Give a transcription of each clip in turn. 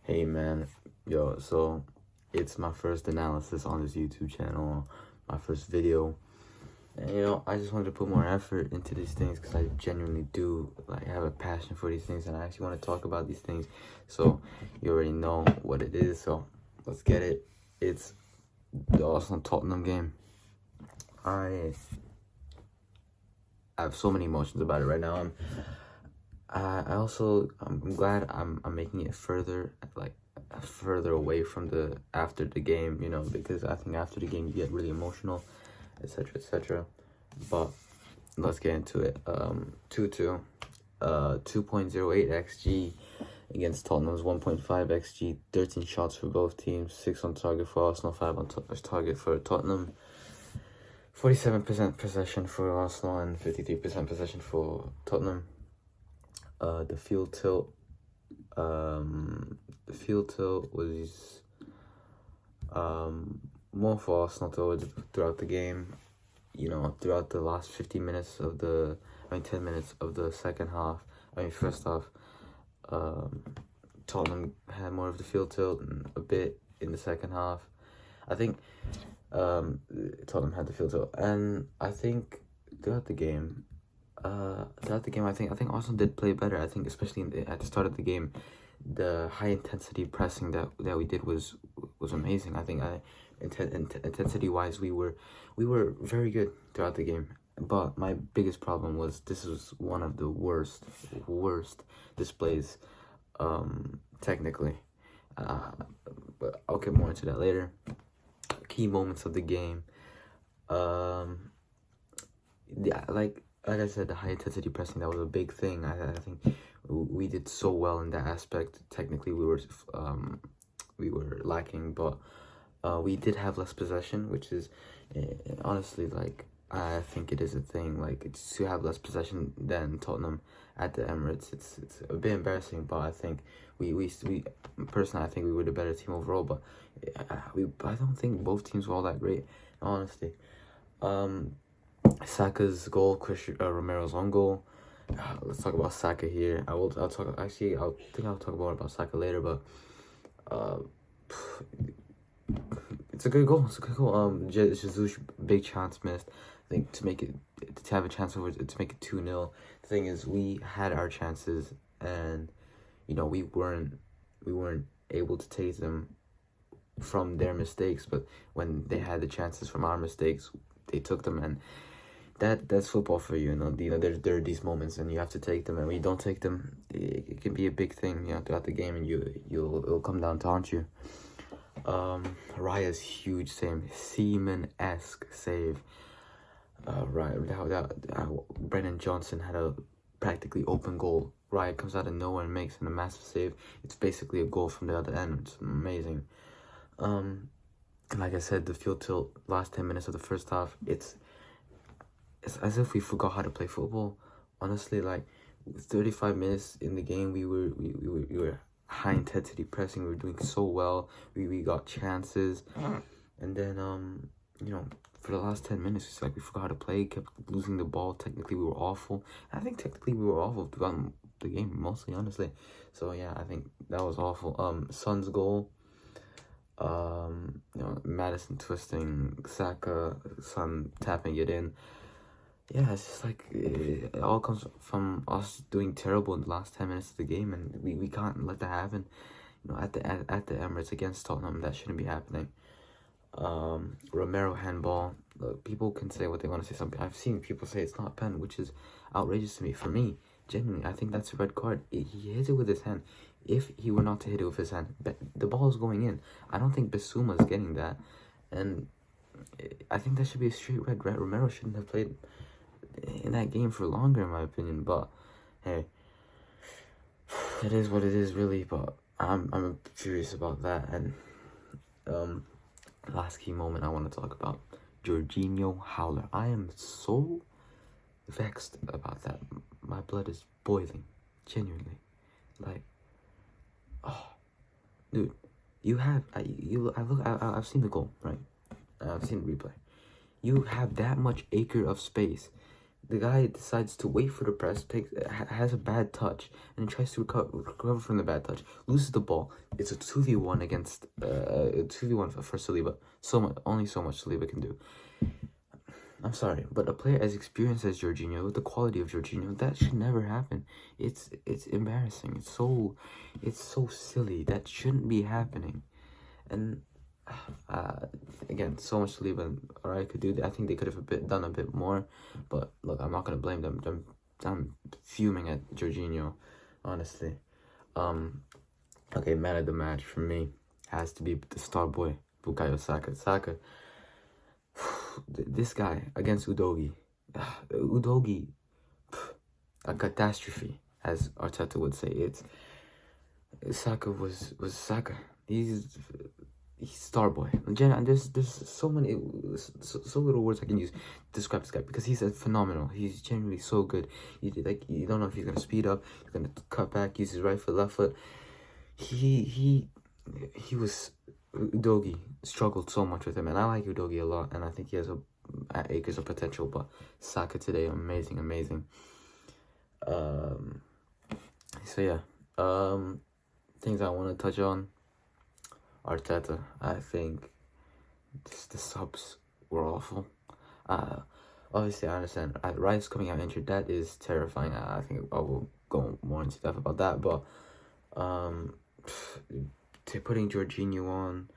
Hey man, yo, so it's my first analysis on this YouTube channel, my first video. And I just wanted to put more effort into these things because I genuinely do have a passion for these things and I actually want to talk about these things. So you already know what it is, so let's get it. It's the Arsenal Tottenham game. I have so many emotions about it right now. I'm glad I'm making it further away from the after the game, because I think after the game you get really emotional, etc., etc. But let's get into it. 2-2, 2.08 xg against Tottenham's 1.5 xg. 13 shots for both teams, 6 on target for Arsenal, 5 on target for Tottenham. 47% possession for Arsenal and 53% possession for Tottenham. The field tilt was more for Arsenal throughout the game. Throughout the last 10 minutes of the first half, Tottenham had more of the field tilt and a bit in the second half. I think Tottenham had the field tilt, and I think throughout the game, I think Arsenal did play better. I think especially at the start of the game, the high intensity pressing that we did was amazing. I think intensity wise we were very good throughout the game. But my biggest problem was this was one of the worst displays technically. But I'll get more into that later. Key moments of the game. Like I said, the high intensity pressing, that was a big thing. I think we did so well in that aspect. Technically, we were lacking, but we did have less possession, which is honestly, I think it is a thing. It's to have less possession than Tottenham at the Emirates. It's a bit embarrassing, but I think we personally, I think we were the better team overall. But I don't think both teams were all that great, honestly. Saka's goal, Romero's own goal. Let's talk about Saka here. I'll talk about Saka later, but it's a good goal. Jesus, big chance missed. I think to have a chance to make it 2-0. The thing is, we had our chances, and we weren't able to take them from their mistakes. But when they had the chances from our mistakes, they took them, and that's football for you. There are these moments, and you have to take them. And when you don't take them, it can be a big thing, throughout the game, and it'll come down to haunt you. Raya's huge Seaman-esque save. Brennan Johnson had a practically open goal. Raya comes out of nowhere and makes a massive save. It's basically a goal from the other end. It's amazing. Like I said, the field tilt, last 10 minutes of the first half, it's as if we forgot how to play football. Honestly, 35 minutes in the game, we were high intensity pressing. We were doing so well. We got chances, and then for the last 10 minutes, it's we forgot how to play. Kept losing the ball. Technically, we were awful. I think technically we were awful throughout the game, mostly, honestly. So yeah, I think that was awful. Son's goal. Madison twisting, Saka, Son tapping it in. Yeah, it's just it all comes from us doing terrible in the last 10 minutes of the game, and we can't let that happen. At the Emirates against Tottenham, that shouldn't be happening. Romero handball. Look, people can say what they want to say. I've seen people say it's not a pen, which is outrageous to me. For me, genuinely, I think that's a red card. He hits it with his hand. If he were not to hit it with his hand, the ball is going in. I don't think Bissouma is getting that, and I think that should be a straight red. Romero shouldn't have played in that game for longer, in my opinion. But hey, it is what it is, really. But I'm furious about that. And last key moment I want to talk about, Jorginho howler. I am so vexed about that. My blood is boiling, genuinely. Dude, I've seen the goal, right? I've seen the replay. You have that much acre of space. The guy decides to wait for the press, has a bad touch, and tries to recover from the bad touch. Loses the ball. It's a 2v1 against a 2v1 for Saliba. Only so much Saliba can do. I'm sorry, but a player as experienced as Jorginho, with the quality of Jorginho, that should never happen. It's embarrassing. It's so silly. That shouldn't be happening. And again, so much Saliba and Araya could do. I think they could have done a bit more, but look, I'm not gonna blame them. I'm fuming at Jorginho, honestly. Okay, man of the match for me has to be the star boy, Bukayo Saka. Saka, this guy against Udogie, Udogie, a catastrophe, as Arteta would say. Saka was Saka. He's star boy. And there's so many so little words I can use to describe this guy, because he's phenomenal. He's genuinely so good. You don't know if he's gonna speed up, he's gonna cut back, use his right foot, left foot. He was Udogie struggled so much with him, and I like Udogie a lot, and I think he has acres of potential. But Saka today, amazing. So yeah, things I want to touch on. Arteta, I think the subs were awful. Obviously I understand Rice coming out injured. That is terrifying. I think I will go more into depth about that. But putting Jorginho on,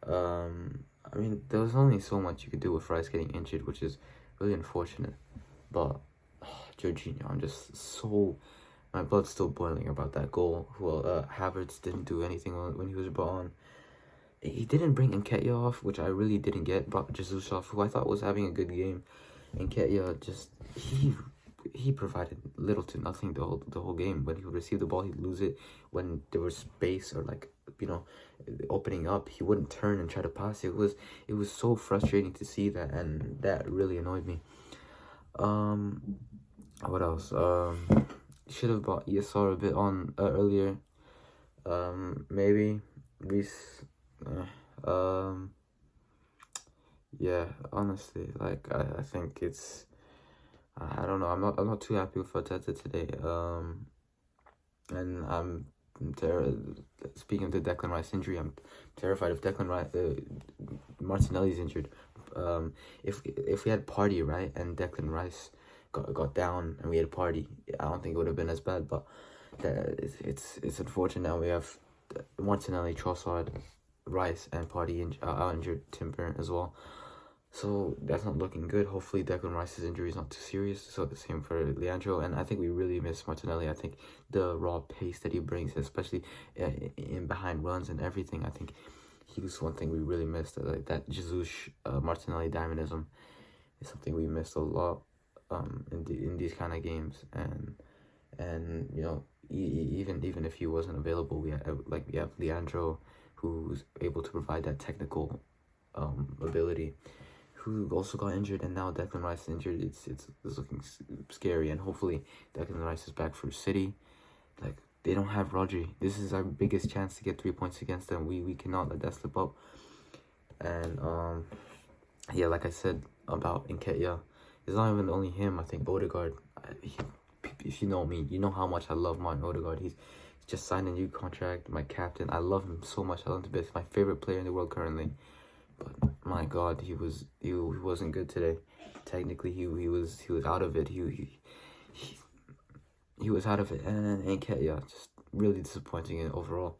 I mean, there was only so much you could do with Rice getting injured, which is really unfortunate. But Jorginho, I'm just so, my blood's still boiling about that goal. Well, Havertz didn't do anything when he was brought on. He didn't bring Nketiah off, which I really didn't get. Brought Jesus off, who I thought was having a good game. Nketiah just, he provided little to nothing the whole game. When he would receive the ball, he'd lose it. When there was space or opening up, he wouldn't turn and try to pass. It was so frustrating to see that, and that really annoyed me. What else? Should have bought ESR a bit on earlier. Maybe Reese. Yeah, honestly, like I think it's, I don't know. I'm not too happy with Arteta today. And I'm speaking of the Declan Rice injury, I'm terrified if Declan Rice, Martinelli's injured. If we had Party, right, and Declan Rice got down and we had Party, I don't think it would have been as bad. But it's unfortunate now we have Martinelli, Trossard, Rice, and Party out injured, Timber as well. So that's not looking good. Hopefully Declan Rice's injury is not too serious. So the same for Leandro. And I think we really miss Martinelli. I think the raw pace that he brings, especially in behind runs and everything, I think he was one thing we really missed. Like that Jesus Martinelli dynamism is something we missed a lot in these kind of games. And you know, even if he wasn't available, we have Leandro, who's able to provide that technical ability, who also got injured, and now Declan Rice is injured. It's looking scary, and hopefully Declan Rice is back for City. Like, they don't have Rodri. This is our biggest chance to get 3 points against them. We cannot let that slip up. And yeah, like I said about Nketiah, it's not even only him. I think Odegaard. If you know me, you know how much I love Martin Odegaard. He's just signed a new contract. My captain. I love him so much. I love him to bits. My favorite player in the world currently. But my God, he wasn't good today. Technically, he was out of it. He was out of it, and Nketiah just really disappointing overall.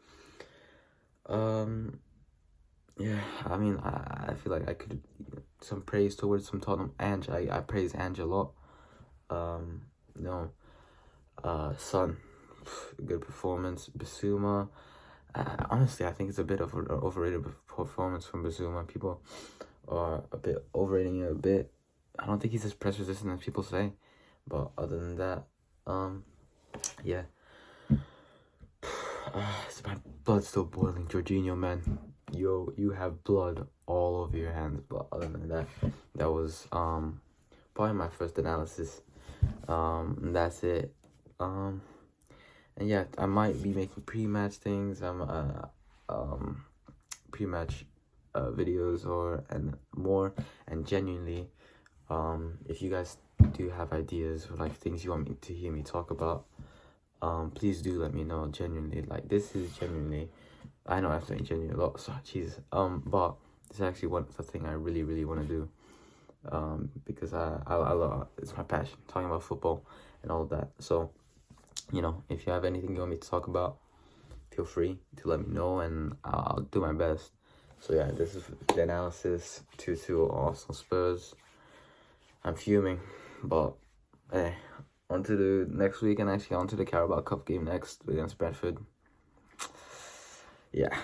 Yeah, I mean, I feel like I could some praise towards some Tottenham. Ange, I praise Ange a lot. Son, good performance. Bissouma. Honestly, I think it's a bit of an overrated performance from Bissouma. People are a bit overrating it a bit. I don't think he's as press resistant as people say. But other than that, yeah. My blood's still boiling. Jorginho, man. Yo, you have blood all over your hands. But other than that, that was probably my first Danaylsis. And that's it. And yeah, I might be making pre-match things, pre-match videos and more. And genuinely, If you guys do have ideas or like things you want me to hear me talk about, please do let me know. Genuinely, like this is genuinely, I know I'm saying genuinely a lot, so Jesus. But this is actually one the thing I really, really want to do. Because I love, it's my passion, talking about football and all of that. So, you know, if you have anything you want me to talk about, feel free to let me know, and I'll do my best. So yeah, this is Danaylsis 2-2 Arsenal Spurs. I'm fuming, but hey, on to the next week, and actually on to the Carabao Cup game next against Brentford. Yeah.